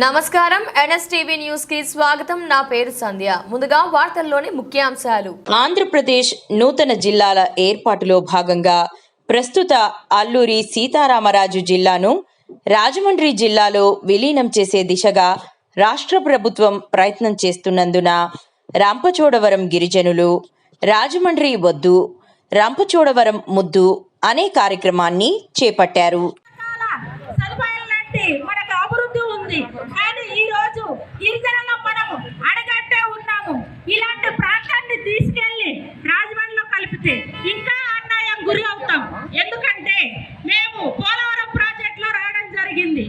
నమస్కారం NSTV news కి స్వాగతం. నా పేరు సంధ్య. ముందుగా వార్తల్లోని ముఖ్యాంశాలు. ఆంధ్రప్రదేశ్ నూతన జిల్లాల ఏర్పాటులో భాగంగా ప్రస్తుత అల్లూరి సీతారామరాజు జిల్లాను రాజమండ్రి జిల్లాలో విలీనం చేసే దిశగా రాష్ట్ర ప్రభుత్వం ప్రయత్నం చేస్తున్నందున రంపచోడవరం గిరిజనులు రాజమండ్రి వద్దు రంపచోడవరం ముద్దు అనే కార్యక్రమాన్ని చేపట్టారు. కానీ ఈ రోజు గిరిజనుల్లో మనము అడగట్టే ఉన్నాము. ఇలాంటి ప్రాంతాన్ని తీసుకెళ్లి రాజమండ్రిలో కలిపితే ఇంకా అన్యాయం గురి అవుతాం. ఎందుకంటే మేము పోలవరం ప్రాజెక్ట్ లో రావడం జరిగింది,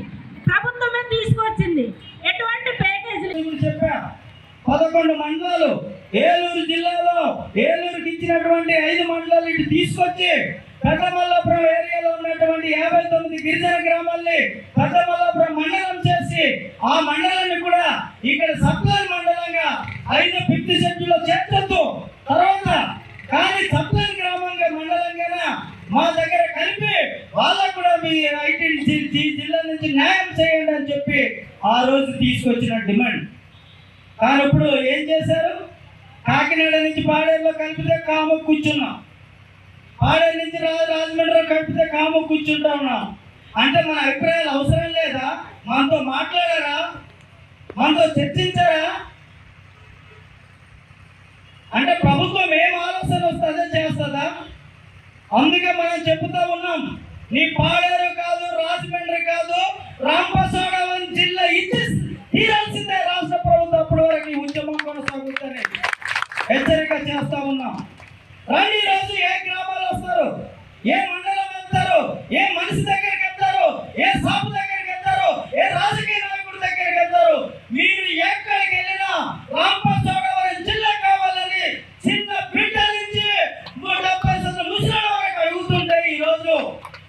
ప్రభుత్వమే తీసుకొచ్చింది. ఎటువంటి ప్యాకేజీలు చెప్పా 11 మండలాలు ఏలూరు జిల్లాలో ఏలూరుకి ఇచ్చినటువంటి 5 మండలాలు ఇటు తీసుకొచ్చి పెద్దమల్లాపురం ఏరియాలో ఉన్నటువంటి 59 గిరిజన గ్రామాల్ని పెద్దమల్లాపురం మండలం చేసి ఆ మండలాన్ని కూడా ఇక్కడ సప్లైన్ మండలంగా 5 ఫిఫ్త్ షెడ్యూల్లో చేర్చొద్దు. తర్వాత కానీ సప్లైన్ గ్రామంగా మండలంగా మా దగ్గర కలిపి వాళ్ళకు కూడా మీ ఐటీ జిల్లా నుంచి న్యాయం చేయండి అని చెప్పి ఆ రోజు తీసుకొచ్చిన డిమాండ్. కానీ ఇప్పుడు ఏం చేశారు? కాకినాడ నుంచి పాడేరులో కలిపితే కాము కూర్చున్నాం, పాడేరు నుంచి రాజమండ్రిలో కలిపితే కాము కూర్చుంటా ఉన్నాం. అంటే మన అభిప్రాయాలు అవసరం లేదా? మనతో మాట్లాడారా? మనతో చర్చించారా? అంటే ప్రభుత్వం ఏం ఆలోచన వస్తే అదే చేస్తుందా? అందుకే మనం చెబుతా ఉన్నాం, నీ పాడేరు కాదు, రాజమండ్రి కాదు, రంపచోడవరం జిల్లా ఇచ్చి తీరాల్సిందే రాష్ట్ర ప్రభుత్వం. అప్పటి వరకు ఈ ఉద్యమం కొనసాగుతుందని హెచ్చరిక చేస్తా ఉన్నాం. రండి, రోజు ఏ గ్రామాలు వస్తారు, ఏ మండలం వెళ్తారు, ఏ మనిషి దగ్గరికి వెళ్తారు, ఏ సాపు దగ్గరికి వెళ్తారు, ఏ రాజకీయ నాయకుడి దగ్గరికి వెళ్తారు, మీరు ఎక్కడికి వెళ్ళినా రంపచోడవరం జిల్లా కావాలని చిన్న బిడ్డ నుంచి 70 ముసలి వరకు అడుగుతుంటే ఈ రోజు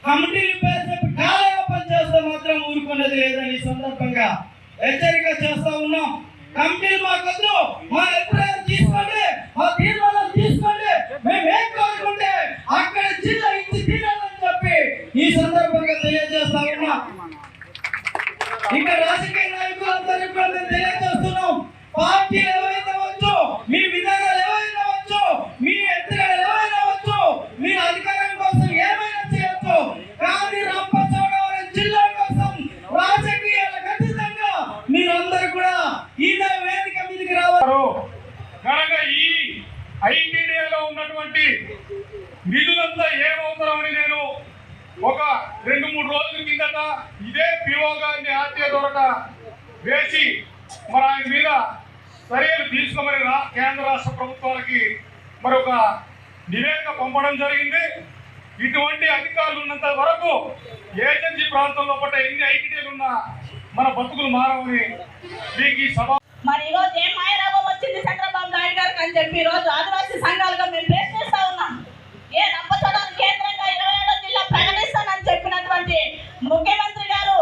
కమిటీలు పేరు చెప్పి కాలయాపన చేస్తే మాత్రం ఊరుకున్నది లేదని ఈ సందర్భంగా హెచ్చరిక చేస్తా ఉన్నాం. కమిటీలు మాకొద్దు, మా అభిప్రాయం తీసుకోండి, మా తీర్మానం తీసుకోండి, మేము ఏం కోరుకుంటే అక్కడ జిల్లా ఇచ్చి తీరాలని చెప్పి ఈ సందర్భంగా తెలియజేస్తా ఉన్నాం. ఇక్కడ రాజకీయ నాయకులందరికీ కూడా మేము తెలియజేస్తున్నాం, పార్టీలు ఏవైనా వచ్చు, మీ విధానాలు ఏవైనా వచ్చు, మీ ఎత్తుగడలు ఏవైనా వచ్చు, మీ అధికారం కోసం ఏమైనా చేయొచ్చు, కానీ రంపచోడవరం జిల్లా కోసం రాజకీయాలకు అతీతంగా మీరందరూ కూడా ఇదే వేదిక మీదకి రావారు. కనుక ఈ ఐటీడీఏలో ఉన్నటువంటి నిధులంతా ఏమవుతారని నేను ఒక 2-3 రోజుల కిందట ఇదే పిఓ గారిని ఆర్టీఏ దొరక వేసి మరి ఆయన మీద చర్యలు తీసుకోమని కేంద్ర రాష్ట్ర ప్రభుత్వాలకి మరొక నివేదిక పంపడం జరిగింది. ఇటువంటి అధికారులు ఉన్నంత వరకు ఏజెన్సీ ప్రాంతంలో పట్ట ఎన్ని ఐటీడీలు ఉన్నా మన బతుకులు మారవని మీకు ఈ సభ. మరి ఈరోజు ఏం మాయరాగం వచ్చింది చంద్రబాబు నాయుడు గారికి అని చెప్పి ఈరోజు ఆదివాసీ సంఘాలుగా మేము ప్రశ్నిస్తా ఉన్నాం. ఏ రంపచోడవరం కేంద్రంగా 27వ జిల్లా ప్రకటిస్తానని చెప్పినటువంటి ముఖ్యమంత్రి గారు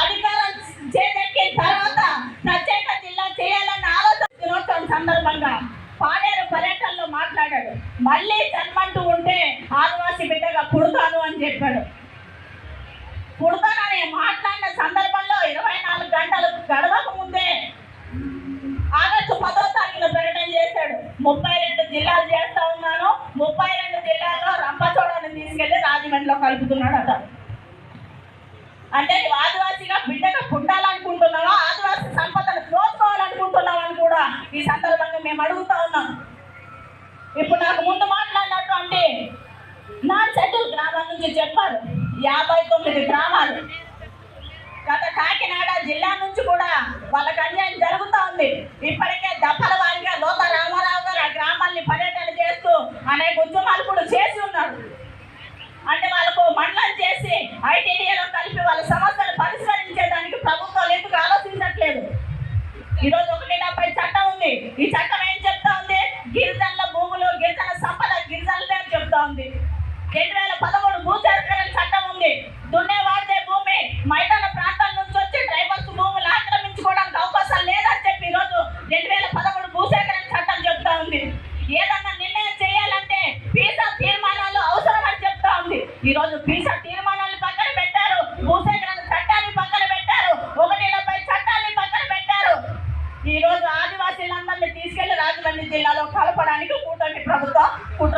అధికారం చేపట్టిన తర్వాత ప్రత్యేక జిల్లా చేయాలన్న ఆలోచన సందర్భంగా పాడేరు పర్యటనలో మాట్లాడాడు. మళ్ళీ జన్మంటూ ఉంటే ఆదివాసీ బిడ్డగా పుడతాను అని చెప్పాడు. పుడతానని మాట్లాడిన సందర్భంలో 24 గంటలు గడవక ముందే ఆగస్టు 10వ తారీఖున ప్రకటన చేశాడు. 32 జిల్లాలు చేస్తా ఉన్నాను, 32 జిల్లాల్లో రంపచోడవరం తీసుకెళ్లి రాజమండ్రిలో కలుపుతున్నాడట. అంటే నువ్వు ఆదివాసీగా బిడ్డగా పుట్టాలనుకుంటున్నావా, ఆదివాసీ సంపదను దోచుకోవాలనుకుంటున్నావా అని కూడా ఈ సందర్భంగా మేము అడుగుతా ఉన్నాం. ఇప్పుడు నాకు ముందు మాట్లాడినటువంటి నాన్ షెడ్యూల్ గ్రామాల నుంచి చెప్పారు 59 గ్రామాలు. గత కాకినాడ జిల్లా నుంచి కూడా వాళ్ళకి అన్యాయం జరుగుతూ ఉంది. ఇప్పటికే దఫల వారిగా లోత రామారావు గారు ఆ గ్రామాల్ని పర్యటన చేస్తూ అనేక ఉద్యమాలు కూడా చేసి ఉన్నారు. అంటే వాళ్ళకు మండలం చేసి ఐటీడీఏలో కలిపి వాళ్ళ సమస్యలు పరిష్కరించేదానికి ప్రభుత్వాలు ఎందుకు ఆలోచించట్లేదు? ఈరోజు 170 చట్టం ఉంది. ఈ చట్టం ఏం చెప్తా ఉంది? గిరిజనుల భూములు, గిరిజన సంపద గిరిజనులే అని చెప్తా ఉంది. 2013 భూసేకరణ చట్టం ఉంది. దున్నేవాడే భూమి మైదాన ప్రాంతాల నుంచి వచ్చి ట్రైబల్స్ భూములు ఆక్రమించుకోవడానికి అవకాశం లేదని చెప్పి ఈరోజు 2013 భూసేకరణ చట్టం చెప్తా ఉంది. ఏదన్నా నిర్ణయం చేయాలంటే పీసా తీర్మానాలు అవసరం అని చెప్తా ఉంది. ఈరోజు పీసా తీర్మానాలు పక్కన పెట్టారు, భూసేకరణ చట్టాన్ని పక్కన పెట్టారు, 170 చట్టాన్ని రంగారెడ్డి జిల్లాలో కలపడానికి కూటమి ప్రభుత్వం కుట్ర